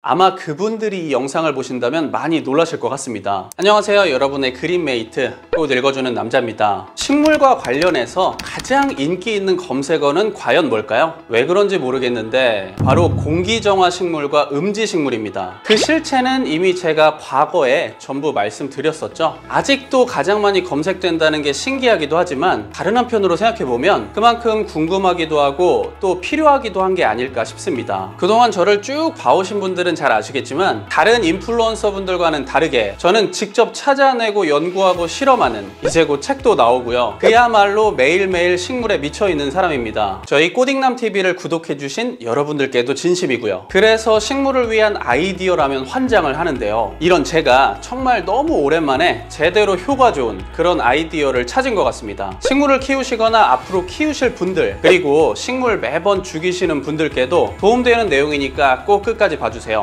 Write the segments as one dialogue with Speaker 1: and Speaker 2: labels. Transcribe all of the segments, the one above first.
Speaker 1: 아마 그분들이 이 영상을 보신다면 많이 놀라실 것 같습니다. 안녕하세요, 여러분의 그린메이트 꽃 읽어주는 남자입니다. 식물과 관련해서 가장 인기 있는 검색어는 과연 뭘까요? 왜 그런지 모르겠는데 바로 공기정화 식물과 음지식물입니다. 그 실체는 이미 제가 과거에 전부 말씀드렸었죠. 아직도 가장 많이 검색된다는 게 신기하기도 하지만 다른 한편으로 생각해보면 그만큼 궁금하기도 하고 또 필요하기도 한 게 아닐까 싶습니다. 그동안 저를 쭉 봐오신 분들은 잘 아시겠지만 다른 인플루언서 분들과는 다르게 저는 직접 찾아내고 연구하고 실험하는, 이제 곧 책도 나오고요, 그야말로 매일매일 식물에 미쳐있는 사람입니다. 저희 꽃익남TV를 구독해주신 여러분들께도 진심이고요. 그래서 식물을 위한 아이디어라면 환장을 하는데요, 이런 제가 정말 너무 오랜만에 제대로 효과 좋은 그런 아이디어를 찾은 것 같습니다. 식물을 키우시거나 앞으로 키우실 분들, 그리고 식물 매번 죽이시는 분들께도 도움되는 내용이니까 꼭 끝까지 봐주세요.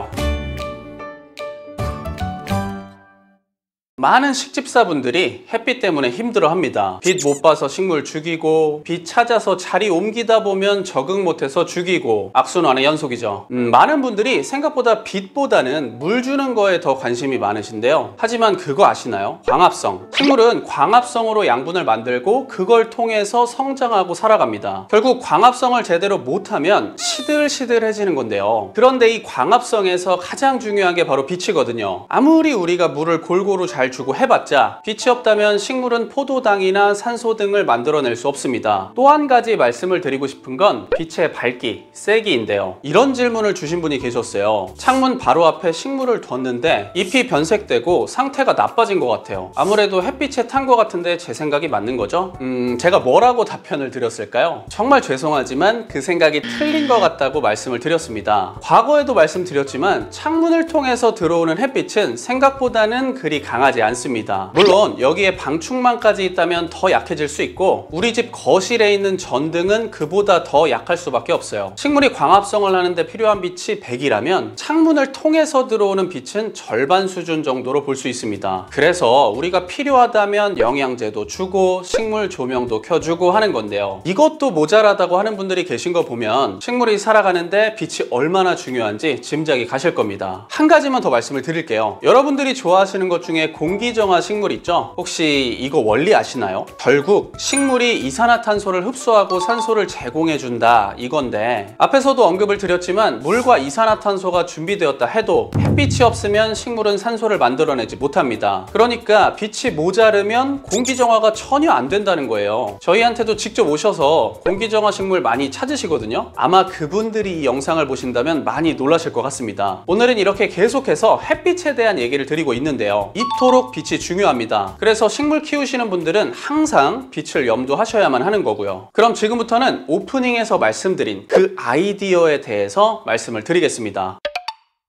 Speaker 1: 많은 식집사분들이 햇빛 때문에 힘들어합니다. 빛 못 봐서 식물 죽이고, 빛 찾아서 자리 옮기다 보면 적응 못해서 죽이고, 악순환의 연속이죠. 많은 분들이 생각보다 빛보다는 물 주는 거에 더 관심이 많으신데요, 하지만 그거 아시나요? 광합성. 식물은 광합성으로 양분을 만들고 그걸 통해서 성장하고 살아갑니다. 결국 광합성을 제대로 못하면 시들시들해지는 건데요, 그런데 이 광합성에서 가장 중요한 게 바로 빛이거든요. 아무리 우리가 물을 골고루 잘 주고 해봤자 빛이 없다면 식물은 포도당이나 산소 등을 만들어낼 수 없습니다. 또 한 가지 말씀을 드리고 싶은 건 빛의 밝기, 세기인데요. 이런 질문을 주신 분이 계셨어요. 창문 바로 앞에 식물을 뒀는데 잎이 변색되고 상태가 나빠진 것 같아요. 아무래도 햇빛에 탄 것 같은데 제 생각이 맞는 거죠? 제가 뭐라고 답변을 드렸을까요? 정말 죄송하지만 그 생각이 틀린 것 같다고 말씀을 드렸습니다. 과거에도 말씀드렸지만 창문을 통해서 들어오는 햇빛은 생각보다는 그리 강하지 않습니다. 물론 여기에 방충망까지 있다면 더 약해질 수 있고, 우리 집 거실에 있는 전등은 그보다 더 약할 수밖에 없어요. 식물이 광합성을 하는데 필요한 빛이 100이라면 창문을 통해서 들어오는 빛은 절반 수준 정도로 볼 수 있습니다. 그래서 우리가 필요하다면 영양제도 주고 식물 조명도 켜주고 하는 건데요, 이것도 모자라다고 하는 분들이 계신 거 보면 식물이 살아가는데 빛이 얼마나 중요한지 짐작이 가실 겁니다. 한 가지만 더 말씀을 드릴게요. 여러분들이 좋아하시는 것 중에 공기정화 식물 있죠? 혹시 이거 원리 아시나요? 결국 식물이 이산화탄소를 흡수하고 산소를 제공해준다, 이건데 앞에서도 언급을 드렸지만 물과 이산화탄소가 준비되었다 해도 햇빛이 없으면 식물은 산소를 만들어내지 못합니다. 그러니까 빛이 모자르면 공기정화가 전혀 안 된다는 거예요. 저희한테도 직접 오셔서 공기정화 식물 많이 찾으시거든요. 아마 그분들이 이 영상을 보신다면 많이 놀라실 것 같습니다. 오늘은 이렇게 계속해서 햇빛에 대한 얘기를 드리고 있는데요, 이토록 빛이 중요합니다. 그래서 식물 키우시는 분들은 항상 빛을 염두하셔야만 하는 거고요. 그럼 지금부터는 오프닝에서 말씀드린 그 아이디어에 대해서 말씀을 드리겠습니다.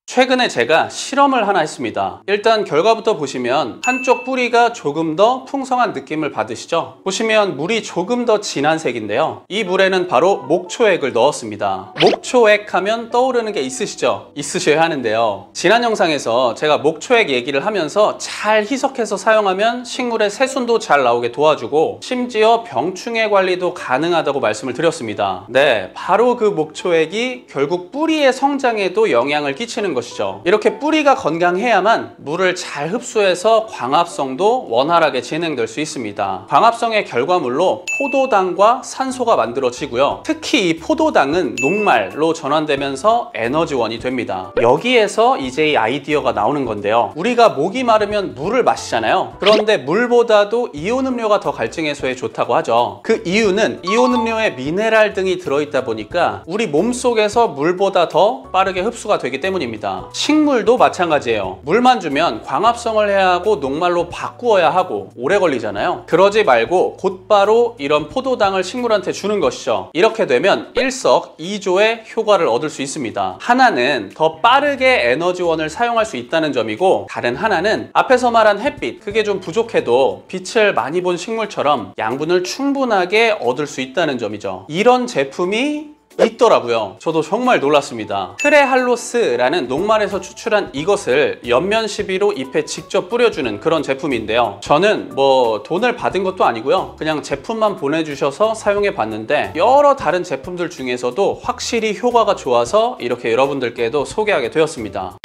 Speaker 1: 최근에 제가 실험을 하나 했습니다. 일단 결과부터 보시면 한쪽 뿌리가 조금 더 풍성한 느낌을 받으시죠? 보시면 물이 조금 더 진한 색인데요, 이 물에는 바로 목초액을 넣었습니다. 목초액 하면 떠오르는 게 있으시죠? 있으셔야 하는데요, 지난 영상에서 제가 목초액 얘기를 하면서 잘 희석해서 사용하면 식물의 새순도 잘 나오게 도와주고 심지어 병충해 관리도 가능하다고 말씀을 드렸습니다. 네, 바로 그 목초액이 결국 뿌리의 성장에도 영향을 끼치는 것이죠. 이렇게 뿌리가 건강해야만 물을 잘 흡수해서 광합성도 원활하게 진행될 수 있습니다. 광합성의 결과물로 포도당과 산소가 만들어지고요, 특히 이 포도당은 녹말로 전환되면서 에너지원이 됩니다. 여기에서 이제 이 아이디어가 나오는 건데요, 우리가 목이 마르면 물을 마시잖아요. 그런데 물보다도 이온 음료가 더 갈증 해소에 좋다고 하죠. 그 이유는 이온 음료에 미네랄 등이 들어있다 보니까 우리 몸속에서 물보다 더 빠르게 흡수가 되기 때문입니다. 식물도 마찬가지예요. 물만 주면 광합성을 해야 하고 녹말로 바꾸어야 하고 오래 걸리잖아요. 그러지 말고 곧바로 이런 포도당을 식물한테 주는 것이죠. 이렇게 되면 일석이조의 효과를 얻을 수 있습니다. 하나는 더 빠르게 에너지원을 사용할 수 있다는 점이고, 다른 하나는 앞에서 말한 햇빛, 그게 좀 부족해도 빛을 많이 본 식물처럼 양분을 충분하게 얻을 수 있다는 점이죠. 이런 제품이 있더라고요. 저도 정말 놀랐습니다. 트레할로스라는 녹말에서 추출한 이것을 연면 시비로 잎에 직접 뿌려주는 그런 제품인데요. 저는 뭐 돈을 받은 것도 아니고요. 그냥 제품만 보내주셔서 사용해 봤는데 여러 다른 제품들 중에서도 확실히 효과가 좋아서 이렇게 여러분들께도 소개하게 되었습니다.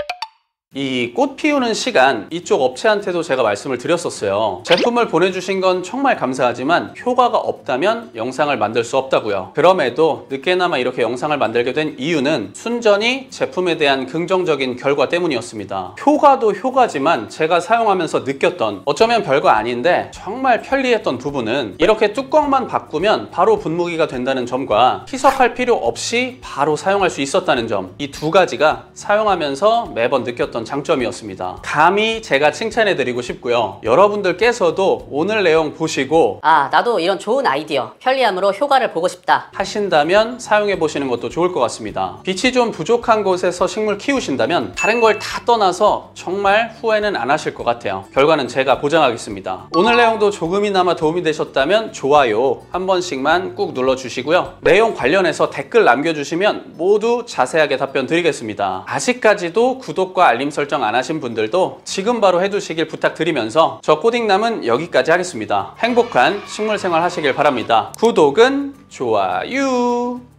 Speaker 1: 이 꽃 피우는 시간, 이쪽 업체한테도 제가 말씀을 드렸었어요. 제품을 보내주신 건 정말 감사하지만 효과가 없다면 영상을 만들 수 없다고요. 그럼에도 늦게나마 이렇게 영상을 만들게 된 이유는 순전히 제품에 대한 긍정적인 결과 때문이었습니다. 효과도 효과지만 제가 사용하면서 느꼈던, 어쩌면 별거 아닌데 정말 편리했던 부분은 이렇게 뚜껑만 바꾸면 바로 분무기가 된다는 점과 희석할 필요 없이 바로 사용할 수 있었다는 점, 이 두 가지가 사용하면서 매번 느꼈던 장점이었습니다. 감히 제가 칭찬해드리고 싶고요. 여러분들께서도 오늘 내용 보시고
Speaker 2: 나도 이런 좋은 아이디어, 편리함으로 효과를 보고 싶다
Speaker 1: 하신다면 사용해보시는 것도 좋을 것 같습니다. 빛이 좀 부족한 곳에서 식물 키우신다면 다른 걸 다 떠나서 정말 후회는 안 하실 것 같아요. 결과는 제가 보장하겠습니다. 오늘 내용도 조금이나마 도움이 되셨다면 좋아요 한 번씩만 꾹 눌러주시고요. 내용 관련해서 댓글 남겨주시면 모두 자세하게 답변 드리겠습니다. 아직까지도 구독과 알림 설정 안 하신 분들도 지금 바로 해두시길 부탁드리면서 저 코딩남은 여기까지 하겠습니다. 행복한 식물 생활 하시길 바랍니다. 구독은 좋아요.